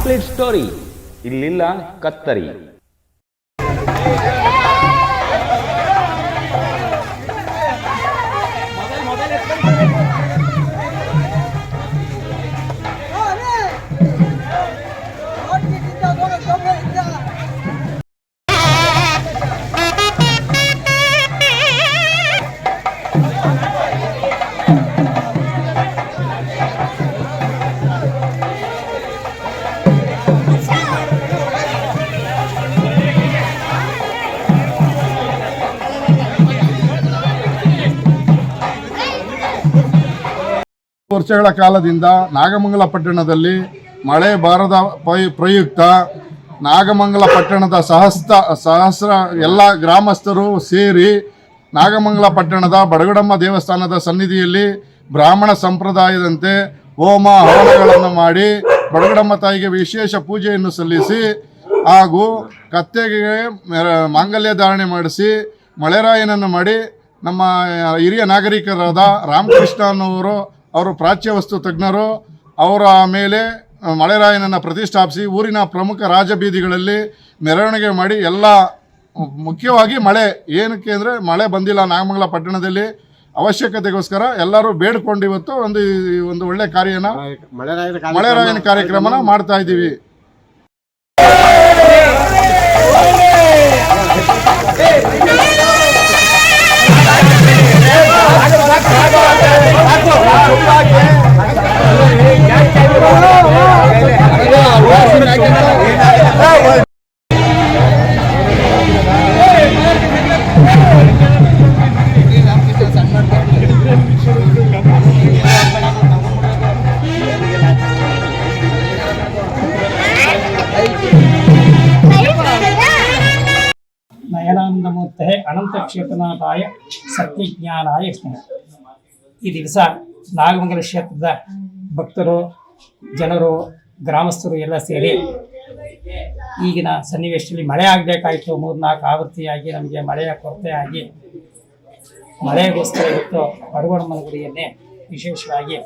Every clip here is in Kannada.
ಕಂಪ್ಲೀಟ್ ಸ್ಟೋರಿ ಇಲ್ಲಿಲ್ಲ ಕತ್ತರಿ. ವರ್ಷಗಳ ಕಾಲದಿಂದ ನಾಗಮಂಗಲ ಪಟ್ಟಣದಲ್ಲಿ ಮಳೆ ಬಾರದ ಪ್ರಯುಕ್ತ ನಾಗಮಂಗಲ ಪಟ್ಟಣದ ಸಹಸ್ರ ಎಲ್ಲ ಗ್ರಾಮಸ್ಥರು ಸೇರಿ ನಾಗಮಂಗಲ ಪಟ್ಟಣದ ಬಡಗಡಮ್ಮ ದೇವಸ್ಥಾನದ ಸನ್ನಿಧಿಯಲ್ಲಿ ಬ್ರಾಹ್ಮಣ ಸಂಪ್ರದಾಯದಂತೆ ಹೋಮ ಹವನಗಳನ್ನು ಮಾಡಿ ಬಡಗಡಮ್ಮ ತಾಯಿಗೆ ವಿಶೇಷ ಪೂಜೆಯನ್ನು ಸಲ್ಲಿಸಿ ಹಾಗೂ ಕತ್ತೆಗೆ ಮಾಂಗಲ್ಯ ಧಾರಣೆ ಮಾಡಿಸಿ ಮಳೆರಾಯನನ್ನು ಮಾಡಿ ನಮ್ಮ ಹಿರಿಯ ನಾಗರಿಕರಾದ ರಾಮಕೃಷ್ಣ ಅನ್ನೋರು ಅವರು ಪ್ರಾಚ್ಯ ವಸ್ತು ತಜ್ಞರು ಅವರ ಮೇಲೆ ಮಳೆರಾಯನನ್ನು ಪ್ರತಿಷ್ಠಾಪಿಸಿ ಊರಿನ ಪ್ರಮುಖ ರಾಜಬೀದಿಗಳಲ್ಲಿ ಮೆರವಣಿಗೆ ಮಾಡಿ ಎಲ್ಲ ಮುಖ್ಯವಾಗಿ ಮಳೆ ಏನಕ್ಕೆ ಅಂದರೆ ಮಳೆ ಬಂದಿಲ್ಲ ನಾಗಮಂಗಲ ಪಟ್ಟಣದಲ್ಲಿ ಅವಶ್ಯಕತೆಗೋಸ್ಕರ ಎಲ್ಲರೂ ಬೇಡ್ಕೊಂಡು ಇವತ್ತು ಒಂದು ಒಳ್ಳೆ ಕಾರ್ಯನ ಮಳೆರಾಯನ ಕಾರ್ಯಕ್ರಮನ ಮಾಡ್ತಾ ಇದ್ದೀವಿ. ನಯನಾನಂದಮೂರ್ತೆ ಅನಂತ ಕ್ಷೇತ್ರನಾಥಾಯ ಸತ್ಯಜ್ಞಾನಾಯ ಸ್ನೇಹ. ಈ ದಿವಸ ನಾಗಮಂಗಲ ಕ್ಷೇತ್ರದ ಭಕ್ತರು, ಜನರು, ಗ್ರಾಮಸ್ಥರು ಎಲ್ಲ ಸೇರಿ ಈಗಿನ ಸನ್ನಿವೇಶದಲ್ಲಿ ಮಳೆ ಆಗಬೇಕಾಯಿತು. 3-4 ಆವೃತ್ತಿಯಾಗಿ ನಮಗೆ ಮಳೆಯ ಕೊರತೆ ಆಗಿ ಮಳೆಗೋಸ್ಕರ ಇವತ್ತು ಬಡಗಡಮ್ಮನ ಗುಡಿಯನ್ನೇ ವಿಶೇಷವಾಗಿ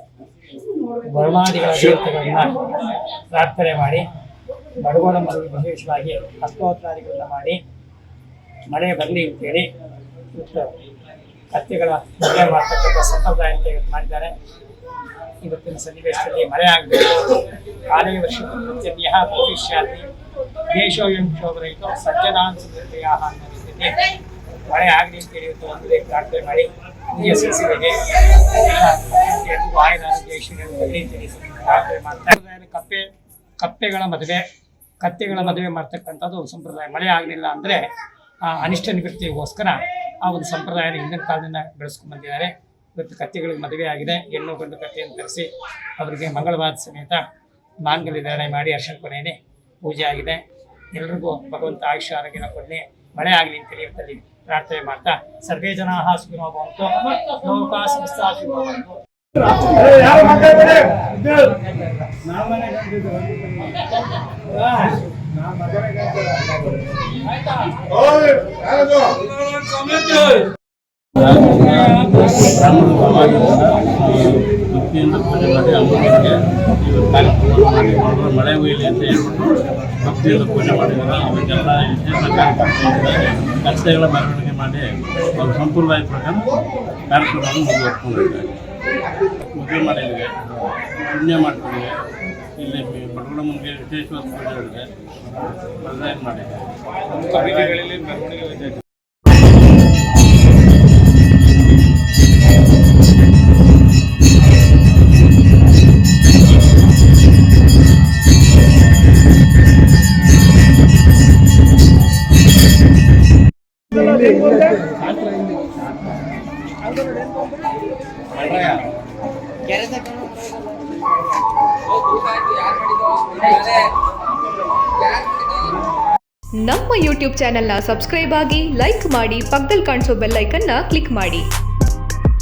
ವರ್ಣಾದಿಗಳ ದೇವತೆಗಳನ್ನು ಪ್ರಾರ್ಥನೆ ಮಾಡಿ ಬಡಗಡಮ್ಮನಿಗೆ ವಿಶೇಷವಾಗಿ ಅಷ್ಟೋತ್ತರಾದಿಗಳನ್ನು ಮಾಡಿ ಮಳೆ ಬರಲಿ ಅಂತೇಳಿ ಇವತ್ತು ಕತ್ತೆಗಳ ಮಳೆ ಮಾಡ್ತಕ್ಕಂಥ ಸಂಪ್ರದಾಯ ಅಂತ ಇವತ್ತು ಮಾಡಿದ್ದಾರೆ. ಇವತ್ತಿನ ಸನ್ನಿವೇಶದಲ್ಲಿ ಮಳೆ ಆಗಬೇಕು. ಕಾಲೇ ವರ್ಷ ಪ್ರತ್ಯನ್ಯ ಭವಿಷ್ಯಾತಿ ದೇಶೋಯಂ ಶೋಭರಹಿತೋ ಸಜ್ಜನಾನ್ ಸುಮೃತಯ ಅನ್ನೋ ರೀತಿಯಲ್ಲಿ ಮಳೆ ಆಗಲಿ ಅಂತೇಳಿ ಇವತ್ತು ಒಂದು ಪ್ರಾರ್ಥನೆ ಮಾಡಿ ಸಿಸಿಗೆ ಎಲ್ಲರಿಗೂ ಆಯುಧ ಆರೋಗ್ಯ ಐಶ್ವರ್ಯ ಅಂತೇಳಿ ಪ್ರಾರ್ಥನೆ ಮಾಡ್ತಾರೆ. ಕತ್ತೆಗಳ ಮದುವೆ ಮಾಡ್ತಕ್ಕಂಥದ್ದು ಒಂದು ಸಂಪ್ರದಾಯ. ಮಳೆ ಆಗಲಿಲ್ಲ ಅಂದರೆ ಅನಿಷ್ಟ ನಿವೃತ್ತಿಗೋಸ್ಕರ ಆ ಒಂದು ಸಂಪ್ರದಾಯನ ಹಿಂದಿನ ಕಾಲದಿಂದ ಬೆಳೆಸ್ಕೊಂಡು ಬಂದಿದ್ದಾರೆ. ಇವತ್ತು ಕತ್ತೆಗಳಿಗೆ ಮದುವೆ ಆಗಿದೆ. ಹೆಣ್ಣು ಗಂಡು ಕತ್ತೆಯನ್ನು ತರಿಸಿ ಅವರಿಗೆ ಮಂಗಳವಾದ ಸಮೇತ ಮಾಂಗಲ್ಯ ಧಾರಣೆ ಮಾಡಿ ಅರ್ಶನ ಕೊನೆಯೇ ಪೂಜೆ ಆಗಿದೆ. ಎಲ್ಲರಿಗೂ ಭಗವಂತ ಆಯುಷ್ಯ ಆರೋಗ್ಯನ ಕೊಡಲಿ, ಮಳೆ ಆಗಲಿ ಅಂತೇಳಿ ಇವತ್ತಲ್ಲಿ ಪ್ರಾರ್ಥನೆ ಮಾಡ್ತಾ ಸರ್ವೇ ಜನಾಃ ಸುಖಿನೋ ಭವಂತು ಲೋಕಾ ಸಮಸ್ತಾ ಸುಖಿನೋ ಭವಂತು. ಭಕ್ತಿಯಿಂದ ಪೂಜೆ ಮಾಡಿ ಅಮ್ಮನಿಗೆ ಇವತ್ತು ಕಾರ್ಯಕ್ರಮ ಮಾಡಿ ಮಳೆ ಹುಯ್ಯಲಿ ಅಂತ ಹೇಳ್ಬಿಟ್ಟು ಭಕ್ತಿಯಿಂದ ಪೂಜೆ ಮಾಡಿದ್ದಾರೆ. ಅವರಿಗೆಲ್ಲ ವಿಶೇಷ ಕಾರ್ಯಕ್ರಮ ಕತ್ತೆಗಳ ಮೆರವಣಿಗೆ ಮಾಡಿ ಅವ್ರ ಸಂಪ್ರದಾಯ ಪ್ರಕಾರ ಕಾರ್ಯಕ್ರಮವನ್ನು ಮುಂದುವರ್ಸ್ಕೊಂಡಿದ್ದಾರೆ. ಪೂಜೆ ಮಾಡಿದ್ವಿ, ಪುಣ್ಯ ಮಾಡ್ಕೊಂಡಿವೆ. ಇಲ್ಲಿ ಬಡಗಡಮ್ಮನಿಗೆ ವಿಶೇಷವಾದ ಪೂಜೆಗಳಿದೆ, ಪ್ರದಾಯ ಮಾಡಿದೆ. ಕಮಿಟಿಗಳಲ್ಲಿ ಮೆರವಣಿಗೆ ನಮ್ಮ ಯೂಟ್ಯೂಬ್ ಚಾನೆಲ್ನ ಸಬ್ಸ್ಕ್ರೈಬ್ ಆಗಿ, ಲೈಕ್ ಮಾಡಿ, ಪಕ್ಕದಲ್ಲಿ ಕಾಣಿಸೋ ಬೆಲ್ ಐಕನ್ನ ಕ್ಲಿಕ್ ಮಾಡಿ.